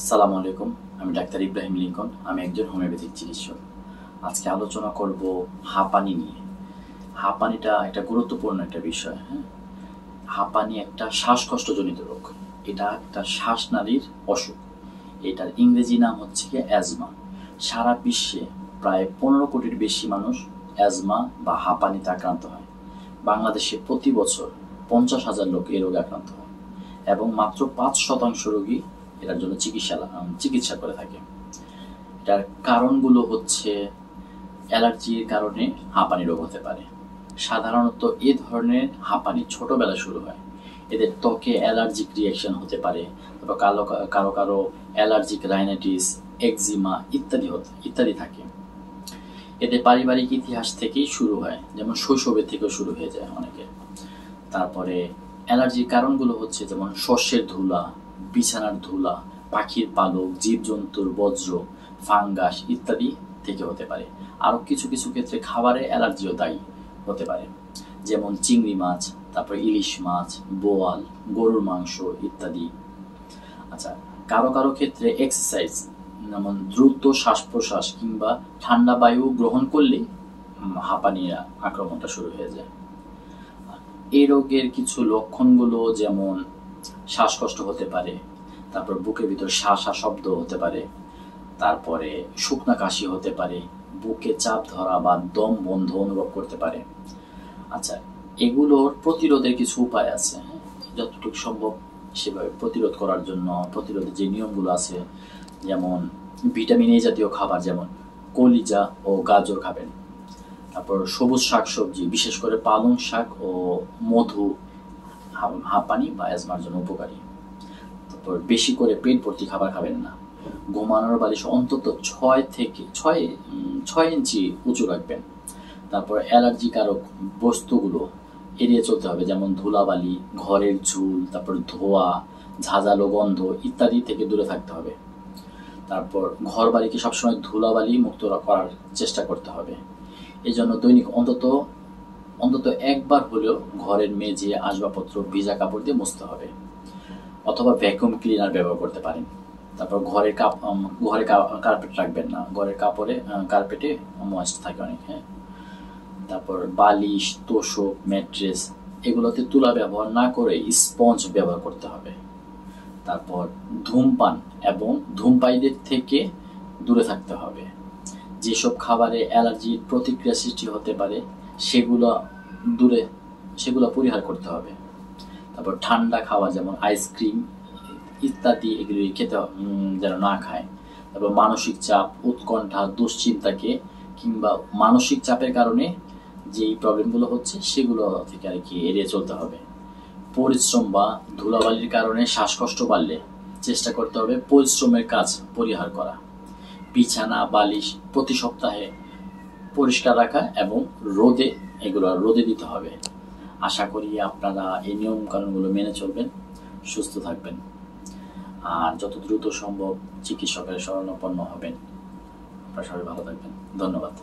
আসসালামু আলাইকুম। আমি ডাক্তার ইব্রাহিম লিঙ্কন। আমি একজন হোমিওপ্যাথিক চিকিৎসক। আজকে আলোচনা করব হাঁপানি নিয়ে। হাঁপানিটা একটা গুরুত্বপূর্ণ একটা বিষয়। হাঁপানি একটা শ্বাসকষ্টজনিত রোগ। এটা একটা শ্বাসনালীর অসুখ। এটার ইংরেজি নাম হচ্ছে কি অ্যাজমা। সারা বিশ্বে প্রায় 15 কোটির বেশি মানুষ অ্যাজমা বা হাঁপানিতে আক্রান্ত হয়। বাংলাদেশে প্রতি বছর 50,000 লোক এই রোগে আক্রান্ত হয় এবং মাত্র 5% রোগী এটার জন্য চিকিৎসা করে থাকে। এটার কারণগুলো হচ্ছে অ্যালার্জির কারণে হাঁপানি রোগ হতে পারে। সাধারণত এ ধরনের হাঁপানি ছোটবেলায় শুরু হয়। এদের ত্বকে অ্যালার্জিক রিঅ্যাকশন হতে পারে, তারপর কারো কারো অ্যালার্জিক রাইনাইটিস, একজিমা ইত্যাদি থাকে। এদের পারিবারিক ইতিহাস থেকেই শুরু হয়, যেমন শৈশবের থেকেও শুরু হয়ে যায় অনেকে। তারপরে অ্যালার্জির কারণগুলো হচ্ছে যেমন শস্যের ধুলা, বিছানার ধুলা, পাখির পালক, জীবজন্তুর বজ্র, ফাঙ্গাস ইত্যাদি থেকে হতে পারে। আরও কিছু কিছু ক্ষেত্রে খাবারে অ্যালার্জিও দায়ী হতে পারে, যেমন চিংড়ি মাছ, তারপরে ইলিশ মাছ, বোয়াল, গরুর মাংস ইত্যাদি। আচ্ছা, কারো কারো ক্ষেত্রে এক্সারসাইজ, যেমন দ্রুত শ্বাস প্রশ্বাস কিংবা ঠান্ডা বায়ু গ্রহণ করলেই হাঁপানির আক্রমণটা শুরু হয়ে যায়। এই রোগের কিছু লক্ষণগুলো যেমন শ্বাসকষ্ট হতে পারে, তারপর বুকের ভিতর শা শব্দ হতে পারে, তারপরে শুকনা কাশি হতে পারে, বুকে চাপ ধরা বা দম বন্ধ অনুভব করতে পারে। আচ্ছা, এগুলোর প্রতিরোধের কিছু উপায় আছে। যতটুকু সম্ভব সেভাবে প্রতিরোধ করার জন্য প্রতিরোধের যে নিয়মগুলো আছে, যেমন ভিটামিন এ জাতীয় খাবার, যেমন কলিজা ও গাজর খাবেন। তারপর সবুজ শাকসবজি, বিশেষ করে পালং শাক ও মধু হাঁপানি বা অ্যাজমার জন্য উপকারী। তারপর বেশি করে পেট ভর্তি খাবার খাবেন না। ঘুমানোর বালিশ অন্তত 6 ইঞ্চি উঁচু রাখবেন। তারপর অ্যালার্জি কারক বস্তুগুলো এড়িয়ে চলতে হবে, যেমন ধুলাবালি, ঘরের ঝুল, তারপর ধোয়া, ঝাঁঝালো গন্ধ ইত্যাদি থেকে দূরে থাকতে হবে। তারপর ঘর বাড়িকে সবসময় ধুলাবালি মুক্ত করার চেষ্টা করতে হবে। এই জন্য দৈনিক অন্তত একবার হলেও ঘরের মেঝে, আসবাবপত্র ভিজা কাপড় দিয়ে মুছতে হবে, অথবা ভ্যাকুয়াম ক্লিনার ব্যবহার করতে পারেন। তারপর ঘরে কার্পেট রাখবেন না, ঘরের কার্পেটে ময়েস্ট থাকে অনেক। তারপর বালিশ, তোশক, ম্যাট্রেস এগুলোতে তুলা ব্যবহার না করে স্পঞ্জ ব্যবহার করতে হবে। তারপর ধূমপান এবং ধূমপায়ীদের থেকে দূরে থাকতে হবে। যেসব খাবারে অ্যালার্জির প্রতিক্রিয়া সৃষ্টি হতে পারে সেগুলো পরিহার করতে হবে। তারপর ঠান্ডা খাওয়া, যেমন আইসক্রিম ইত্যাদি এগুলি খেতে যেন না খায়। তারপর মানসিক চাপ, উৎকণ্ঠা, দুশ্চিন্তাকে কিংবা মানসিক চাপের কারণে যেই প্রবলেমগুলো হচ্ছে সেগুলো থেকে আর কি এড়িয়ে চলতে হবে। পরিশ্রম বা ধুলাবালির কারণে শ্বাসকষ্ট বাড়লে চেষ্টা করতে হবে পরিশ্রমের কাজ পরিহার করা। বিছানা, বালিশ প্রতি সপ্তাহে পরিষ্কার রাখা এবং রোদে দিতে হবে। আশা করি আপনারা এই নিয়ম কানুনগুলো মেনে চলবেন, সুস্থ থাকবেন, আর যত দ্রুত সম্ভব চিকিৎসকের শরণাপন্ন হবেন। আপনারা সবাই ভালো থাকবেন। ধন্যবাদ।